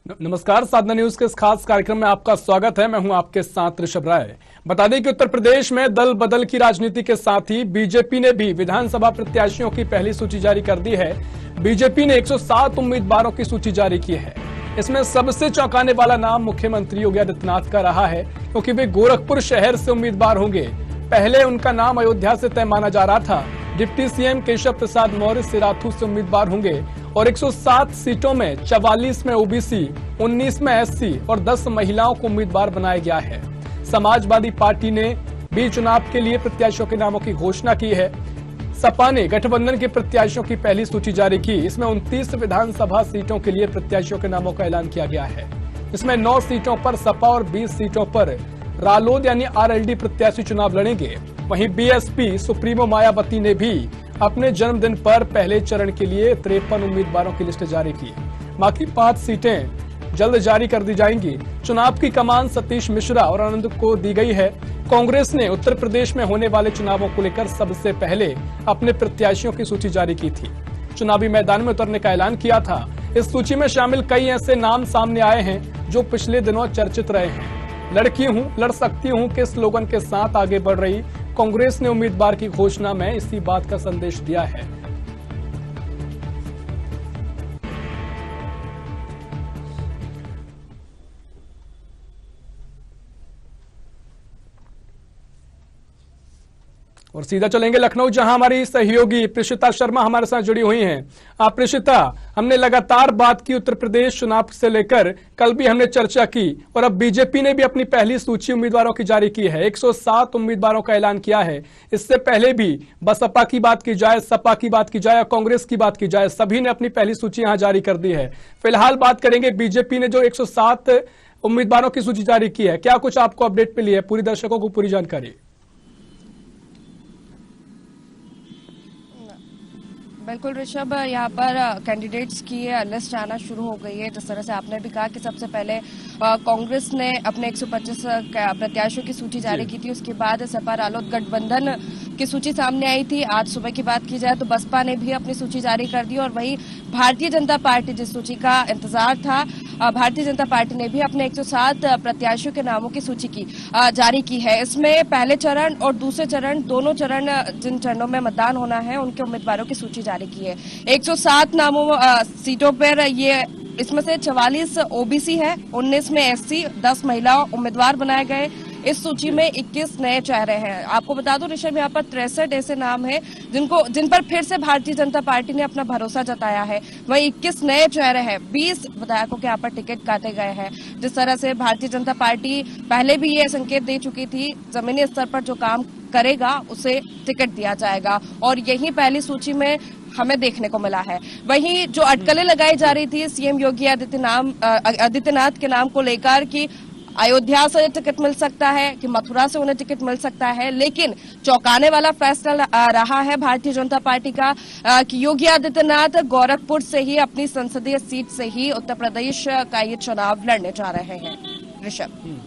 नमस्कार, साधना न्यूज के इस खास कार्यक्रम में आपका स्वागत है। मैं हूं आपके साथ ऋषभ राय। बता दें कि उत्तर प्रदेश में दल बदल की राजनीति के साथ ही बीजेपी ने भी विधानसभा प्रत्याशियों की पहली सूची जारी कर दी है। बीजेपी ने 107 उम्मीदवारों की सूची जारी की है। इसमें सबसे चौंकाने वाला नाम मुख्यमंत्री योगी आदित्यनाथ का रहा है, क्योंकि वे गोरखपुर शहर से उम्मीदवार होंगे। पहले उनका नाम अयोध्या से तय माना जा रहा था। डिप्टी सीएम केशव प्रसाद मौर्य सिराथू से उम्मीदवार होंगे और 107 सीटों में 44 में ओबीसी, 19 में एससी और 10 महिलाओं को उम्मीदवार बनाया गया है। समाजवादी पार्टी ने भी चुनाव के लिए प्रत्याशियों के नामों की घोषणा की है। सपा ने गठबंधन के प्रत्याशियों की पहली सूची जारी की। इसमें 29 विधानसभा सीटों के लिए प्रत्याशियों के नामों का ऐलान किया गया है। इसमें 9 सीटों पर सपा और 20 सीटों पर रालोद यानी आरएलडी प्रत्याशी चुनाव लड़ेंगे। वहीं बीएसपी सुप्रीमो मायावती ने भी अपने जन्मदिन पर पहले चरण के लिए 53 उम्मीदवारों की लिस्ट जारी की। बाकी 5 सीटें जल्द जारी कर दी जाएंगी। चुनाव की कमान सतीश मिश्रा और आनंद को दी गई है। कांग्रेस ने उत्तर प्रदेश में होने वाले चुनावों को लेकर सबसे पहले अपने प्रत्याशियों की सूची जारी की थी। चुनावी मैदान में उतरने का ऐलान किया था। इस सूची में शामिल कई ऐसे नाम सामने आए हैं जो पिछले दिनों चर्चित रहे हैं। लड़की हूं, लड़ सकती हूं के स्लोगन के साथ आगे बढ़ रही कांग्रेस ने उम्मीदवार की घोषणा में इसी बात का संदेश दिया है। और सीधा चलेंगे लखनऊ, जहां हमारी सहयोगी प्रेषिता शर्मा हमारे साथ जुड़ी हुई हैं। प्रेषिता, हमने लगातार बात की उत्तर प्रदेश चुनाव से लेकर, कल भी हमने चर्चा की और अब बीजेपी ने भी अपनी पहली सूची उम्मीदवारों की जारी की है। 107 उम्मीदवारों का ऐलान किया है। इससे पहले भी बसपा की बात की जाए, सपा की बात की जाए, कांग्रेस की बात की जाए, सभी ने अपनी पहली सूची यहां जारी कर दी है। फिलहाल बात करेंगे बीजेपी ने जो 107 उम्मीदवारों की सूची जारी की है, क्या कुछ आपको अपडेट मिली है? पूरी दर्शकों को पूरी जानकारी। बिल्कुल ऋषभ, यहाँ पर कैंडिडेट्स की लिस्ट आना शुरू हो गई है। जिस तरह से आपने भी कहा कि सबसे पहले कांग्रेस ने अपने 125 प्रत्याशियों की सूची जारी की थी। उसके बाद सपा रालोद गठबंधन की सूची सामने आई थी। आज सुबह की बात की जाए तो बसपा ने भी अपनी सूची जारी कर दी और वहीं भारतीय जनता पार्टी, जिस सूची का इंतजार था, भारतीय जनता पार्टी ने भी अपने 107 प्रत्याशियों के नामों की सूची की जारी की है। इसमें पहले चरण और दूसरे चरण, दोनों चरण जिन चरणों में मतदान होना है उनके उम्मीदवारों की सूची जारी की है। 107 नामों सीटों पर ये, इसमें से 44 ओबीसी है, 19 में एससी, 10 महिला उम्मीदवार बनाए गए। इस सूची में 21 नए चेहरे हैं। आपको बता दूं ऋषभ, यहाँ पर 63 ऐसे नाम हैं जिन पर फिर से भारतीय जनता पार्टी ने अपना भरोसा जताया है। वहीं 21 नए चेहरे हैं। 20 विधायकों के यहाँ पर टिकट काटे गए हैं। जिस तरह से भारतीय जनता पार्टी पहले भी ये संकेत दे चुकी थी, जमीनी स्तर पर जो काम करेगा उसे टिकट दिया जाएगा और यही पहली सूची में हमें देखने को मिला है। वहीं जो अटकलें लगाई जा रही थी सीएम योगी आदित्यनाथ के नाम को लेकर कि अयोध्या से टिकट मिल सकता है, कि मथुरा से उन्हें टिकट मिल सकता है, लेकिन चौंकाने वाला फैसला रहा है भारतीय जनता पार्टी का कि योगी आदित्यनाथ गोरखपुर से ही, अपनी संसदीय सीट से ही उत्तर प्रदेश का ये चुनाव लड़ने जा रहे हैं। ऋषभ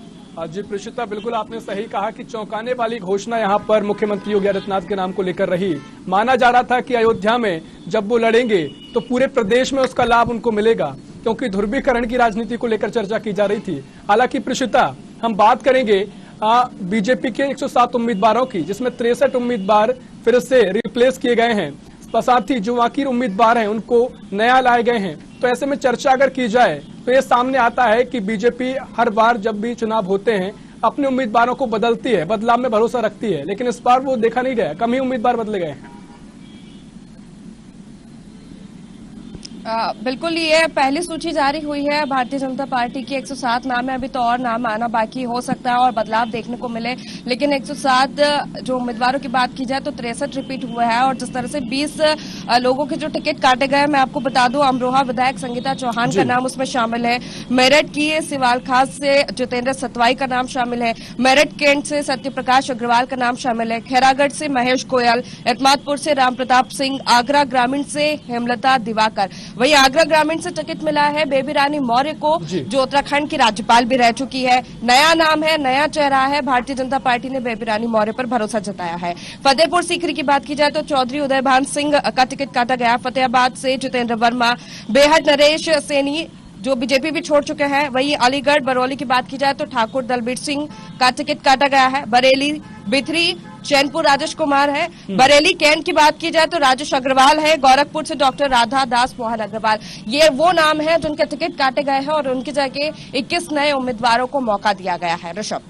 जी प्रेषिता, बिल्कुल आपने सही कहा कि चौंकाने वाली घोषणा यहां पर मुख्यमंत्री योगी आदित्यनाथ के नाम को लेकर रही। माना जा रहा था कि अयोध्या में जब वो लड़ेंगे तो पूरे प्रदेश में उसका लाभ उनको मिलेगा, क्योंकि ध्रुवीकरण की राजनीति को लेकर चर्चा की जा रही थी। हालांकि प्रेषिता, हम बात करेंगे बीजेपी के 107 उम्मीदवारों की, जिसमें 63 उम्मीदवार फिर से रिप्लेस किए गए हैं। साथ ही जो बाकी उम्मीदवार हैं उनको नया लाए गए हैं। तो ऐसे में चर्चा अगर की जाए तो ये सामने आता है कि बीजेपी हर बार जब भी चुनाव होते हैं अपने उम्मीदवारों को बदलती है, बदलाव में भरोसा रखती है, लेकिन इस बार वो देखा नहीं गया, कम ही उम्मीदवार बदले गए हैं। बिल्कुल, ये पहली सूची जारी हुई है भारतीय जनता पार्टी की। 107 नाम है, अभी तो और नाम आना बाकी हो सकता है और बदलाव देखने को मिले, लेकिन 107 जो उम्मीदवारों की बात की जाए तो 63 रिपीट हुआ है। और जिस तरह से 20 लोगों के जो टिकट काटे गए, मैं आपको बता दूं, अमरोहा विधायक संगीता चौहान का नाम उसमें शामिल है। मेरठ की सिवाल खास से जितेंद्र सतवाई का नाम शामिल है। मेरठ कैंट से सत्य प्रकाश अग्रवाल का नाम शामिल है। खैरागढ़ से महेश गोयल, एतमादपुर से राम प्रताप सिंह, आगरा ग्रामीण से हेमलता दिवाकर। वहीं आगरा ग्रामीण से टिकट मिला है बेबी रानी मौर्य को, जो उत्तराखंड की राज्यपाल भी रह चुकी है। नया नाम है, नया चेहरा है। भारतीय जनता पार्टी ने बेबी रानी मौर्य पर भरोसा जताया है। फतेहपुर सीकरी की बात की जाए तो चौधरी उदयभान सिंह का टिकट काटा गया। फतेहाबाद से जितेंद्र वर्मा, बेहट नरेश सैनी, जो बीजेपी भी छोड़ चुके हैं। वहीं अलीगढ़ बरौली की बात की जाए तो ठाकुर दलबीर सिंह का टिकट काटा गया है। बरेली बिथरी चैनपुर राजेश कुमार है। बरेली कैंट की बात की जाए तो राजेश अग्रवाल है। गोरखपुर से डॉक्टर राधा दास मोहन अग्रवाल, ये वो नाम है जिनके टिकट काटे गए हैं और उनकी जगह 21 नए उम्मीदवारों को मौका दिया गया है। ऋषभ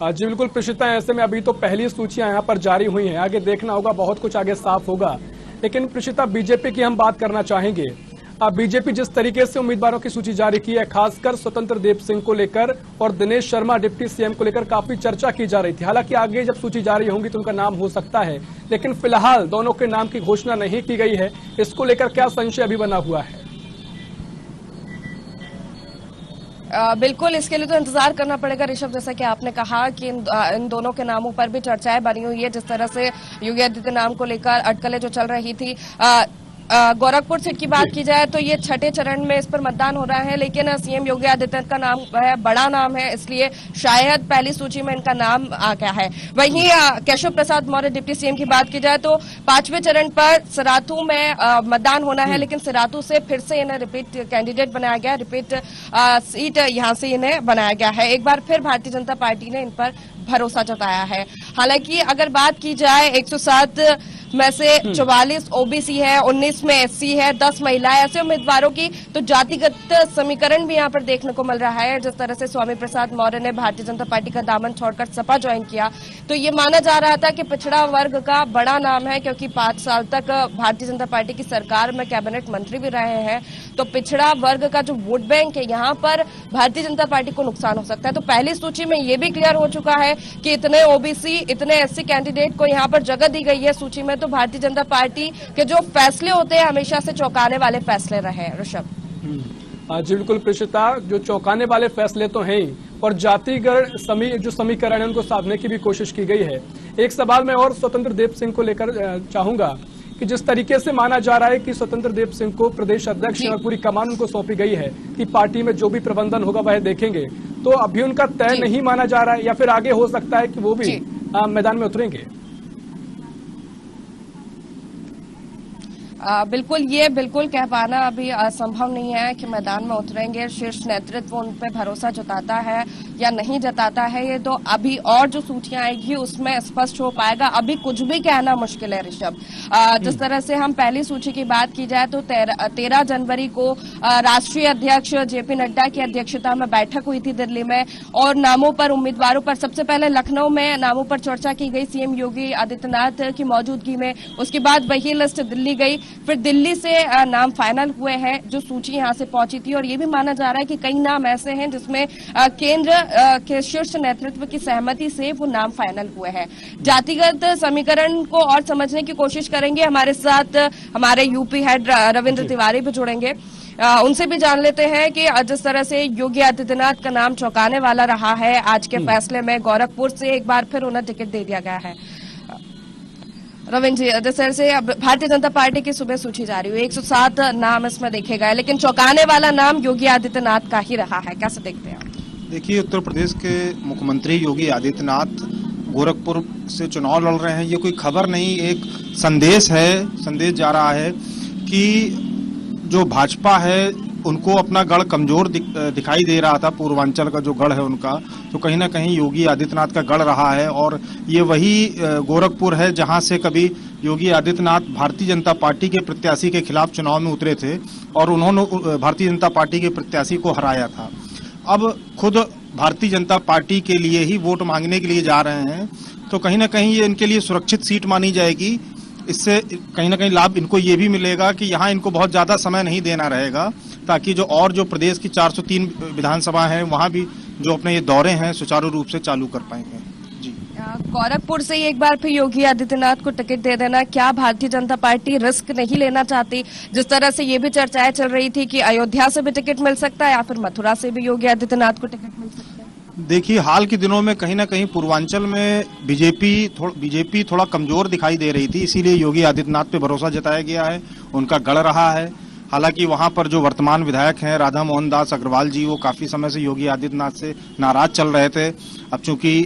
जी बिल्कुल प्रेषिता, ऐसे में अभी तो पहली सूचियां यहाँ पर जारी हुई हैं, आगे देखना होगा, बहुत कुछ आगे साफ होगा। लेकिन प्रेषिता, बीजेपी की हम बात करना चाहेंगे। बीजेपी जिस तरीके से उम्मीदवारों की सूची जारी की है, खासकर स्वतंत्र देव सिंह को लेकर और दिनेश शर्मा डिप्टी सीएम को लेकर काफी चर्चा की जा रही थी। हालांकि आगे जब सूची जारी होगी तो उनका नाम हो सकता है, लेकिन फिलहाल दोनों के नाम की घोषणा नहीं की गई है। इसको लेकर क्या संशय अभी बना हुआ है? बिल्कुल, इसके लिए तो इंतजार करना पड़ेगा ऋषभ। जैसा कि आपने कहा कि इन दोनों के नामों पर भी चर्चाएं बनी हुई है। जिस तरह से योगी आदित्यनाथ नाम को लेकर अटकलें जो चल रही थी, गोरखपुर सीट की बात की जाए तो ये छठे चरण में इस पर मतदान हो रहा है, लेकिन सीएम योगी आदित्यनाथ का नाम है, बड़ा नाम है, इसलिए शायद पहली सूची में इनका नाम आ गया है। वहीं केशव प्रसाद मौर्य डिप्टी सीएम की बात की जाए तो 5वें चरण पर सिराथू में मतदान होना है, लेकिन सिराथू से फिर से इन्हें रिपीट कैंडिडेट बनाया गया, रिपीट सीट यहां से इन्हें बनाया गया है। एक बार फिर भारतीय जनता पार्टी ने इन पर भरोसा जताया है। हालांकि अगर बात की जाए 107 में से 44 ओबीसी है, 19 में एससी है, 10 महिलाएं, ऐसे उम्मीदवारों की तो जातिगत समीकरण भी यहां पर देखने को मिल रहा है। जिस तरह से स्वामी प्रसाद मौर्य ने भारतीय जनता पार्टी का दामन छोड़कर सपा ज्वाइन किया, तो ये माना जा रहा था कि पिछड़ा वर्ग का बड़ा नाम है, क्योंकि 5 साल तक भारतीय जनता पार्टी की सरकार में कैबिनेट मंत्री भी रहे हैं। तो पिछड़ा वर्ग का जो वोट बैंक है, यहाँ पर भारतीय जनता पार्टी को नुकसान हो सकता है। तो पहली सूची में ये भी क्लियर हो चुका है कि इतने ओबीसी, इतने एससी कैंडिडेट को यहाँ पर जगह दी गई है सूची में। तो भारतीय जनता पार्टी के जो फैसले होते हैं हमेशा से चौंकाने वाले फैसले रहे हैं। ऋषभ जी बिल्कुल प्रेषिता, जो चौंकाने वाले फैसले तो हैं ही, और जातिगत जो समीकरण है उनको साधने की भी कोशिश की गई है। एक सवाल मैं और स्वतंत्र देव सिंह को लेकर चाहूंगा कि जिस तरीके से माना जा रहा है कि स्वतंत्र देव सिंह को प्रदेश अध्यक्ष और पूरी कमान उनको सौंपी गई है कि पार्टी में जो भी प्रबंधन होगा वह देखेंगे, तो अभी उनका तय नहीं माना जा रहा है, या फिर आगे हो सकता है कि वो भी मैदान में उतरेंगे? बिल्कुल, ये बिल्कुल कह पाना अभी असंभव नहीं है कि मैदान में उतरेंगे। शीर्ष नेतृत्व उन पे भरोसा जताता है या नहीं जताता है, ये तो अभी और जो सूचियां आएगी उसमें स्पष्ट हो पाएगा। अभी कुछ भी कहना मुश्किल है ऋषभ। जिस तरह से हम पहली सूची की बात की जाए तो 13 जनवरी को राष्ट्रीय अध्यक्ष जेपी नड्डा की अध्यक्षता में बैठक हुई थी दिल्ली में, और नामों पर, उम्मीदवारों पर सबसे पहले लखनऊ में नामों पर चर्चा की गई सीएम योगी आदित्यनाथ की मौजूदगी में। उसके बाद वही लिस्ट दिल्ली गई, फिर दिल्ली से नाम फाइनल हुए हैं, जो सूची यहां से पहुंची थी। और ये भी माना जा रहा है कि कई नाम ऐसे हैं जिसमें केंद्र के शीर्ष नेतृत्व की सहमति से वो नाम फाइनल हुए हैं। जातिगत समीकरण को और समझने की कोशिश करेंगे। हमारे साथ हमारे यूपी हेड रविंद्र तिवारी भी जुड़ेंगे, उनसे भी जान लेते हैं कि जिस तरह से योगी आदित्यनाथ का नाम चौंकाने वाला रहा है आज के फैसले में, गोरखपुर से एक बार फिर उन्हें टिकट दे दिया गया है। रविंद्र जी, जिस तरह से अब भारतीय जनता पार्टी की सुबह सूची जारी हुई, 107 नाम इसमें देखे गए, लेकिन चौंकाने वाला नाम योगी आदित्यनाथ का ही रहा है, कैसे देखते हैं आप? देखिए, उत्तर प्रदेश के मुख्यमंत्री योगी आदित्यनाथ गोरखपुर से चुनाव लड़ रहे हैं। ये कोई खबर नहीं, एक संदेश है, संदेश जा रहा है कि जो भाजपा है उनको अपना गढ़ कमजोर दिखाई दे रहा था। पूर्वांचल का जो गढ़ है उनका, तो कहीं ना कहीं योगी आदित्यनाथ का गढ़ रहा है। और ये वही गोरखपुर है जहां से कभी योगी आदित्यनाथ भारतीय जनता पार्टी के प्रत्याशी के खिलाफ चुनाव में उतरे थे और उन्होंने भारतीय जनता पार्टी के प्रत्याशी को हराया था। अब खुद भारतीय जनता पार्टी के लिए ही वोट मांगने के लिए जा रहे हैं, तो कहीं ना कहीं ये इनके लिए सुरक्षित सीट मानी जाएगी। इससे कहीं ना कहीं लाभ इनको ये भी मिलेगा कि यहाँ इनको बहुत ज्यादा समय नहीं देना रहेगा, ताकि जो प्रदेश की 403 विधानसभा हैं वहाँ भी जो अपने ये दौरे हैं सुचारू रूप से चालू कर पाएंगे। जी, गोरखपुर से एक बार फिर योगी आदित्यनाथ को टिकट दे देना, क्या भारतीय जनता पार्टी रिस्क नहीं लेना चाहती? जिस तरह से ये भी चर्चाएं चल रही थी कि अयोध्या से भी टिकट मिल सकता है या फिर मथुरा से भी योगी आदित्यनाथ को टिकट मिल सकता है। देखिए, हाल के दिनों में कहीं ना कहीं पूर्वांचल में बीजेपी थोड़ा कमजोर दिखाई दे रही थी, इसीलिए योगी आदित्यनाथ पे भरोसा जताया गया है, उनका गढ़ रहा है। हालांकि वहां पर जो वर्तमान विधायक हैं राधा मोहन दास अग्रवाल जी, वो काफी समय से योगी आदित्यनाथ से नाराज चल रहे थे। अब चूंकि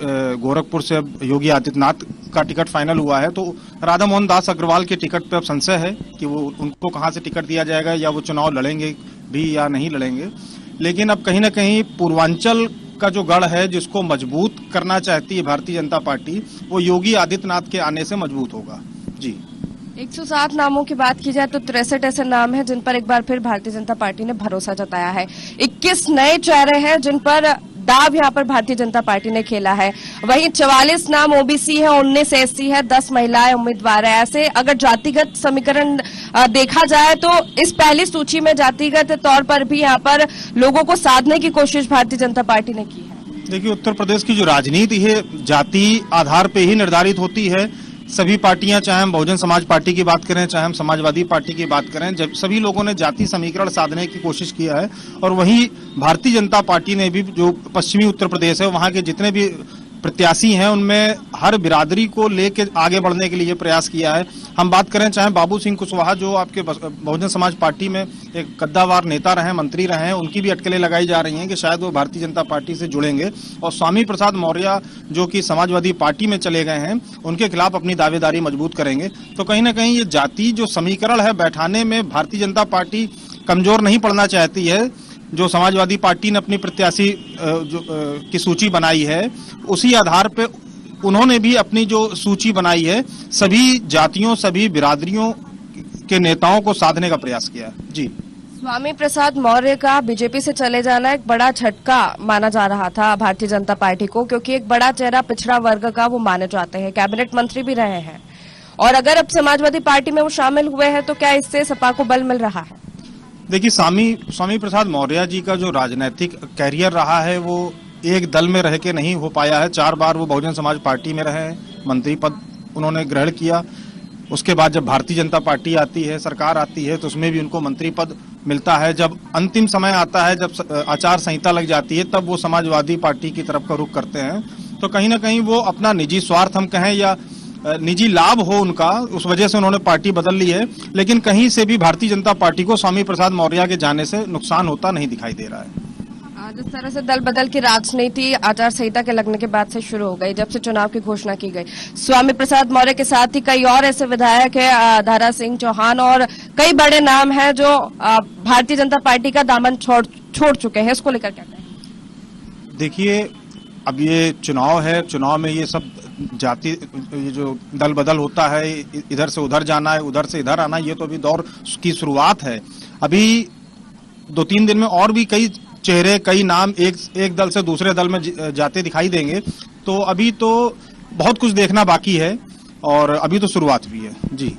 गोरखपुर से अब योगी आदित्यनाथ का टिकट फाइनल हुआ है, तो राधा मोहन दास अग्रवाल के टिकट पे अब संशय है कि वो उनको कहां से टिकट दिया जाएगा या वो चुनाव लड़ेंगे भी या नहीं लड़ेंगे, लेकिन अब कहीं ना कहीं पूर्वांचल का जो गढ़ है जिसको मजबूत करना चाहती है भारतीय जनता पार्टी, वो योगी आदित्यनाथ के आने से मजबूत होगा। जी, 107 नामों की बात की जाए तो 63 ऐसे नाम हैं जिन पर एक बार फिर भारतीय जनता पार्टी ने भरोसा जताया है। 21 नए चेहरे हैं जिन पर दाव यहां पर भारतीय जनता पार्टी ने खेला है। वहीं 44 नाम ओबीसी है, 19 एससी है, 10 महिलाएं उम्मीदवार है। ऐसे अगर जातिगत समीकरण देखा जाए तो इस पहली सूची में जातिगत तौर पर भी यहां पर लोगों को साधने की कोशिश भारतीय जनता पार्टी ने की है। देखिए, उत्तर प्रदेश की जो राजनीति है जाति आधार पे ही निर्धारित होती है। सभी पार्टियां, चाहे हम बहुजन समाज पार्टी की बात करें, चाहे हम समाजवादी पार्टी की बात करें, जब सभी लोगों ने जाति समीकरण साधने की कोशिश किया है। और वहीं भारतीय जनता पार्टी ने भी, जो पश्चिमी उत्तर प्रदेश है, वहां के जितने भी प्रत्याशी हैं उनमें हर बिरादरी को लेके आगे बढ़ने के लिए प्रयास किया है। हम बात करें चाहे बाबू सिंह कुशवाहा, जो आपके बहुजन समाज पार्टी में एक कद्दावार नेता रहे, मंत्री रहे हैं, उनकी भी अटकलें लगाई जा रही हैं कि शायद वो भारतीय जनता पार्टी से जुड़ेंगे। और स्वामी प्रसाद मौर्य, जो कि समाजवादी पार्टी में चले गए हैं, उनके खिलाफ अपनी दावेदारी मजबूत करेंगे। तो कहीं ना कहीं ये जाति जो समीकरण है बैठाने में भारतीय जनता पार्टी कमजोर नहीं पड़ना चाहती है। जो समाजवादी पार्टी ने अपनी प्रत्याशी की सूची बनाई है, उसी आधार पे उन्होंने भी अपनी जो सूची बनाई है सभी जातियों, सभी बिरादरियों के नेताओं को साधने का प्रयास किया है। जी, स्वामी प्रसाद मौर्य का बीजेपी से चले जाना एक बड़ा झटका माना जा रहा था भारतीय जनता पार्टी को, क्योंकि एक बड़ा चेहरा पिछड़ा वर्ग का वो माने जाते हैं, कैबिनेट मंत्री भी रहे हैं। और अगर अब समाजवादी पार्टी में वो शामिल हुए हैं तो क्या इससे सपा को बल मिल रहा है? देखिए, स्वामी प्रसाद मौर्य जी का जो राजनीतिक कैरियर रहा है वो एक दल में रह के नहीं हो पाया है। 4 बार वो बहुजन समाज पार्टी में रहे, मंत्री पद उन्होंने ग्रहण किया। उसके बाद जब भारतीय जनता पार्टी आती है, सरकार आती है, तो उसमें भी उनको मंत्री पद मिलता है। जब अंतिम समय आता है, जब आचार संहिता लग जाती है, तब वो समाजवादी पार्टी की तरफ का रुख करते हैं। तो कहीं ना कहीं वो अपना निजी स्वार्थ हम कहें या निजी लाभ हो उनका, उस वजह से उन्होंने पार्टी बदल ली है। लेकिन कहीं से भी भारतीय जनता पार्टी को स्वामी प्रसाद मौर्य के जाने से नुकसान होता नहीं दिखाई दे रहा है। जिस तरह से दल बदल की राजनीति आचार संहिता के लगने के बाद से शुरू हो गई, जब से चुनाव की घोषणा की गई, स्वामी प्रसाद मौर्य के साथ ही कई और ऐसे विधायक है, दारा सिंह चौहान और कई बड़े नाम हैं जो भारतीय जनता पार्टी का दामन छोड़ चुके हैं। इसको लेकर क्या कहें? देखिए, अब ये चुनाव है, चुनाव में ये सब जाति, ये जो दल बदल होता है, इधर से उधर जाना है, उधर से इधर आना, ये तो अभी दौर की शुरुआत है। अभी 2-3 दिन में और भी कई चेहरे, कई नाम एक दल से दूसरे दल में जाते दिखाई देंगे। तो अभी तो बहुत कुछ देखना बाकी है और अभी तो शुरुआत हुई है। जी,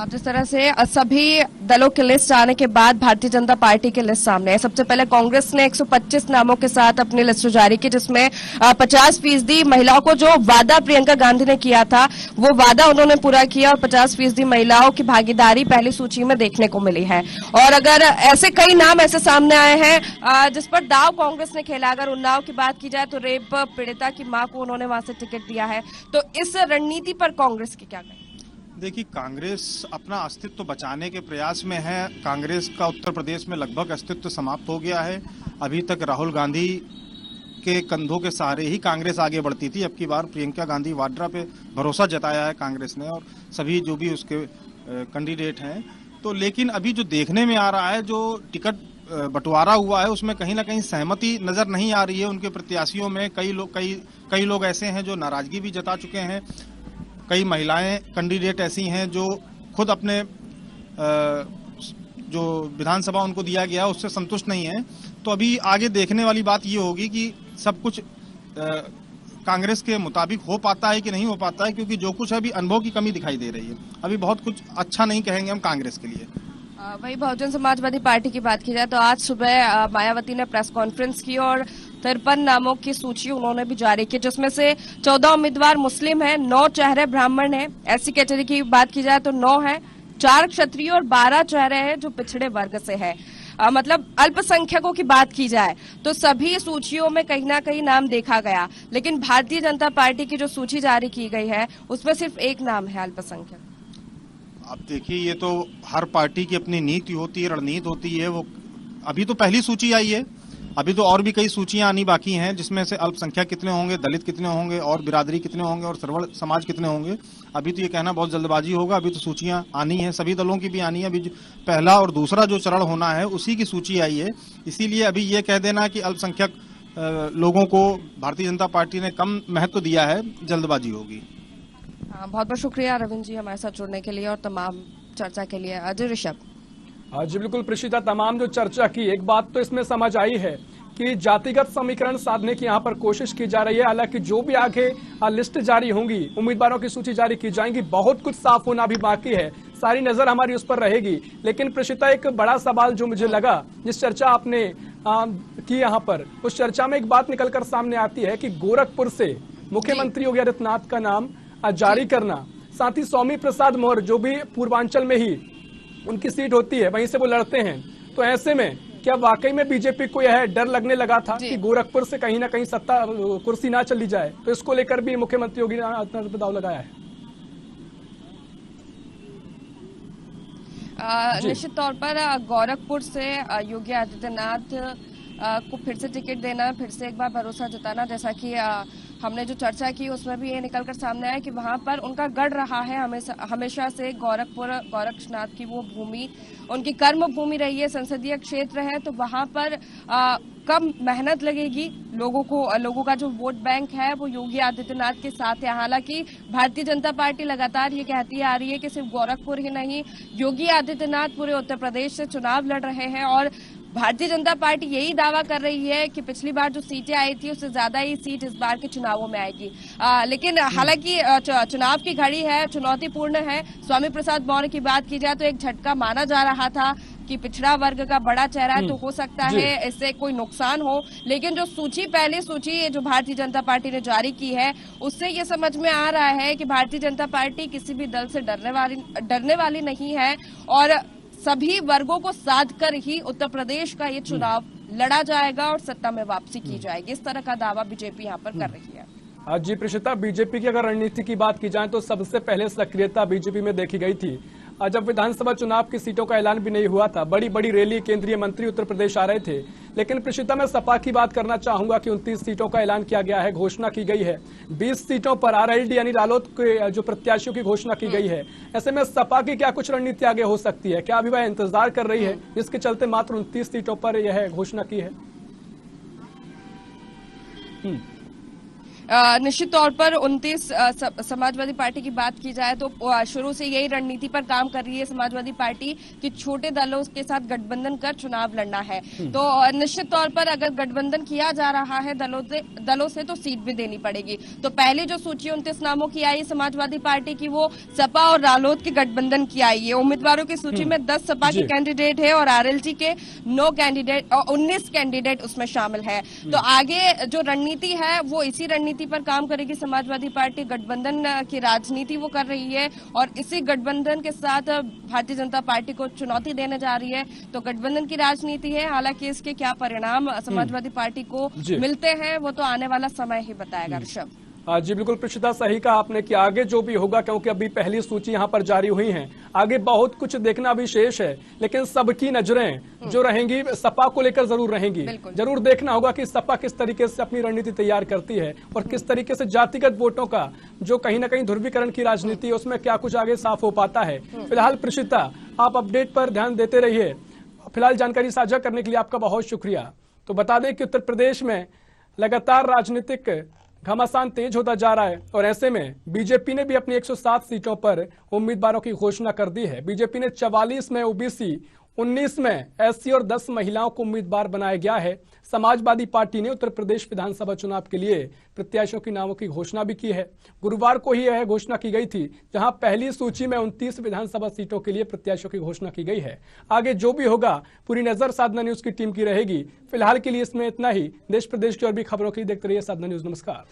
जिस तरह से सभी दलों की लिस्ट आने के बाद भारतीय जनता पार्टी की लिस्ट सामने है। सबसे पहले कांग्रेस ने 125 नामों के साथ अपनी लिस्ट जारी की, जिसमें 50% महिलाओं को जो वादा प्रियंका गांधी ने किया था वो वादा उन्होंने पूरा किया और 50% महिलाओं की भागीदारी पहली सूची में देखने को मिली है। और अगर ऐसे कई नाम ऐसे सामने आए हैं जिस पर दाव कांग्रेस ने खेला। अगर उन्नाव की बात की जाए तो रेप पीड़िता की मां को उन्होंने वहां से टिकट दिया है। तो इस रणनीति पर कांग्रेस की क्या कहें? देखिए, कांग्रेस अपना अस्तित्व बचाने के प्रयास में है। कांग्रेस का उत्तर प्रदेश में लगभग अस्तित्व समाप्त हो गया है। अभी तक राहुल गांधी के कंधों के सहारे ही कांग्रेस आगे बढ़ती थी। अब की बार प्रियंका गांधी वाड्रा पे भरोसा जताया है कांग्रेस ने और सभी जो भी उसके कैंडिडेट हैं। तो लेकिन अभी जो देखने में आ रहा है, जो टिकट बंटवारा हुआ है, उसमें कहीं ना कहीं सहमति नजर नहीं आ रही है उनके प्रत्याशियों में। कई लोग ऐसे हैं जो नाराजगी भी जता चुके हैं। कई महिलाएं कैंडिडेट ऐसी हैं जो खुद अपने जो विधानसभा उनको दिया गया उससे संतुष्ट नहीं है। तो अभी आगे देखने वाली बात ये होगी कि सब कुछ कांग्रेस के मुताबिक हो पाता है कि नहीं हो पाता है, क्योंकि जो कुछ है अभी अनुभव की कमी दिखाई दे रही है। अभी बहुत कुछ अच्छा नहीं कहेंगे हम कांग्रेस के लिए। वही बहुजन समाजवादी पार्टी की बात की जाए तो आज सुबह मायावती ने प्रेस कॉन्फ्रेंस की और 53 नामों की सूची उन्होंने भी जारी की, जिसमें से 14 उम्मीदवार मुस्लिम हैं, 9 चेहरे ब्राह्मण हैं। एससी कैटेगरी की बात की जाए तो 9 है, 4 क्षत्रिय और 12 चेहरे हैं जो पिछड़े वर्ग से है। मतलब अल्पसंख्यकों की बात की जाए तो सभी सूचियों में कहीं ना कहीं नाम देखा गया। लेकिन भारतीय जनता पार्टी की जो सूची जारी की गई है उसमें सिर्फ एक नाम है अल्पसंख्यक। अब देखिए, ये तो हर पार्टी की अपनी नीति होती है, रणनीति होती है। वो अभी तो पहली सूची आई है, अभी तो और भी कई सूचियां आनी बाकी हैं, जिसमें से अल्पसंख्यक कितने होंगे, दलित कितने होंगे, और बिरादरी कितने होंगे, और सर्वण समाज कितने होंगे। अभी तो ये कहना बहुत जल्दबाजी होगा। अभी तो सूचियां आनी है, सभी दलों की भी आनी है। अभी पहला और दूसरा जो चरण होना है उसी की सूची आई है। इसीलिए अभी ये कह देना कि अल्पसंख्यक लोगों को भारतीय जनता पार्टी ने कम महत्व दिया है, जल्दबाजी होगी। बहुत बहुत शुक्रिया रविंद्र जी हमारे साथ जुड़ने के लिए और तमाम चर्चा के लिए। अजय ऋषभ। जी बिल्कुल प्रीशिता, तमाम जो चर्चा की, एक बात तो इसमें समझ आई है कि जातिगत समीकरण साधने की यहाँ पर कोशिश की जा रही है। हालांकि जो भी आगे लिस्ट जारी होंगी, उम्मीदवारों की सूची जारी की जाएंगी, बहुत कुछ साफ होना भी बाकी है। सारी नजर हमारी उस पर रहेगी। लेकिन प्रीशिता, एक बड़ा सवाल जो मुझे लगा, जिस चर्चा आपने की यहाँ पर, उस चर्चा में एक बात निकलकर सामने आती है कि गोरखपुर से मुख्यमंत्री योगी आदित्यनाथ का नाम जारी करना, साथ ही स्वामी प्रसाद मौर्य जो भी पूर्वांचल में ही उनकी सीट होती है, वहीं से वो लड़ते हैं। तो ऐसे में क्या वाकई में बीजेपी को यह डर लगने लगा था कि गोरखपुर से कहीं ना कहीं सत्ता कुर्सी ना चली जाए? तो इसको लेकर भी मुख्यमंत्री योगी आदित्यनाथ ने दाव लगाया है। निश्चित तौर पर गोरखपुर से योगी आदित्यनाथ को फिर से टिकट देना, फिर से एक बार भरोसा जताना, जैसा कि हमने जो चर्चा की उसमें भी ये निकलकर सामने आया कि वहां पर उनका गढ़ रहा है हमेशा से। गोरखनाथ की वो भूमि उनकी कर्म भूमि रही है, संसदीय क्षेत्र है, तो वहां पर कम मेहनत लगेगी। लोगों का जो वोट बैंक है वो योगी आदित्यनाथ के साथ है। हालांकि भारतीय जनता पार्टी लगातार ये कहती आ रही है कि सिर्फ गोरखपुर ही नहीं, योगी आदित्यनाथ पूरे उत्तर प्रदेश से चुनाव लड़ रहे हैं और भारतीय जनता पार्टी यही दावा कर रही है कि पिछली बार जो सीटें आई थी उससे ज्यादा ही सीट इस बार के चुनावों में आएगी। लेकिन हालांकि चुनाव की घड़ी है, चुनौतीपूर्ण है। स्वामी प्रसाद मौर्य की बात की जाए तो एक झटका माना जा रहा था कि पिछड़ा वर्ग का बड़ा चेहरा है, तो हो सकता है इससे कोई नुकसान हो। लेकिन जो पहली सूची जो भारतीय जनता पार्टी ने जारी की है, उससे ये समझ में आ रहा है कि भारतीय जनता पार्टी किसी भी दल से डरने वाली नहीं है और सभी वर्गों को साध कर ही उत्तर प्रदेश का ये चुनाव लड़ा जाएगा और सत्ता में वापसी की जाएगी। इस तरह का दावा बीजेपी यहाँ पर कर रही है। जी प्रीशिता, बीजेपी की अगर रणनीति की बात की जाए तो सबसे पहले सक्रियता बीजेपी में देखी गई थी जब विधानसभा चुनाव की सीटों का ऐलान भी नहीं हुआ था। बड़ी बड़ी रैली, केंद्रीय मंत्री उत्तर प्रदेश आ रहे थे। लेकिन प्रीशिता, मैं सपा की बात करना चाहूंगा कि 29 सीटों का ऐलान किया गया है, घोषणा की गई है। 20 सीटों पर आरएलडी यानी रालोद के जो प्रत्याशियों की घोषणा की गई है। ऐसे में सपा की क्या कुछ रणनीति आगे हो सकती है? क्या अभी वह इंतजार कर रही है जिसके चलते मात्र 29 सीटों पर यह घोषणा की है? निश्चित तौर पर 29 समाजवादी पार्टी की बात की जाए तो शुरू से यही रणनीति पर काम कर रही है समाजवादी पार्टी कि छोटे दलों के साथ गठबंधन कर चुनाव लड़ना है। तो निश्चित तौर पर अगर गठबंधन किया जा रहा है दलों से तो सीट भी देनी पड़ेगी। तो पहली जो सूची 29 नामों की आई समाजवादी पार्टी की, वो सपा और रालोद के गठबंधन की आई है। उम्मीदवारों की सूची में 10 सपा के कैंडिडेट है और आरएलडी के 9 कैंडिडेट और 19 कैंडिडेट उसमें शामिल है। तो आगे जो रणनीति है वो इसी रणनीति पर काम करेगी समाजवादी पार्टी। गठबंधन की राजनीति वो कर रही है और इसी गठबंधन के साथ भारतीय जनता पार्टी को चुनौती देने जा रही है। तो गठबंधन की राजनीति है। हालांकि इसके क्या परिणाम समाजवादी पार्टी को मिलते हैं वो तो आने वाला समय ही बताएगा। ऋषभ जी बिल्कुल प्रीशिता, सही कहा आपने कि आगे जो भी होगा, क्योंकि अभी पहली सूची यहाँ पर जारी हुई है, आगे बहुत कुछ देखना भी शेष है। लेकिन सबकी नजरें जो रहेंगी सपा को लेकर जरूर रहेंगी। जरूर देखना होगा कि सपा किस तरीके से अपनी रणनीति तैयार करती है और किस तरीके से जातिगत वोटों का जो कहीं ना कहीं ध्रुवीकरण की राजनीति है उसमें क्या कुछ आगे साफ हो पाता है। फिलहाल प्रीशिता, आप अपडेट पर ध्यान देते रहिए। फिलहाल जानकारी साझा करने के लिए आपका बहुत शुक्रिया। तो बता दें कि उत्तर प्रदेश में लगातार राजनीतिक घमासान तेज होता जा रहा है और ऐसे में बीजेपी ने भी अपनी 107 सीटों पर उम्मीदवारों की घोषणा कर दी है। बीजेपी ने 44 में ओबीसी, 19 में एससी और 10 महिलाओं को उम्मीदवार बनाया गया है। समाजवादी पार्टी ने उत्तर प्रदेश विधानसभा चुनाव के लिए प्रत्याशियों के नामों की घोषणा भी की है। गुरुवार को ही यह घोषणा की गई थी, जहां पहली सूची में 29 विधानसभा सीटों के लिए प्रत्याशियों की घोषणा की गई है। आगे जो भी होगा पूरी नजर साधना न्यूज की टीम की रहेगी। फिलहाल के लिए इसमें इतना ही। देश प्रदेश की और भी खबरों के लिए देखते रहिए साधना न्यूज। नमस्कार।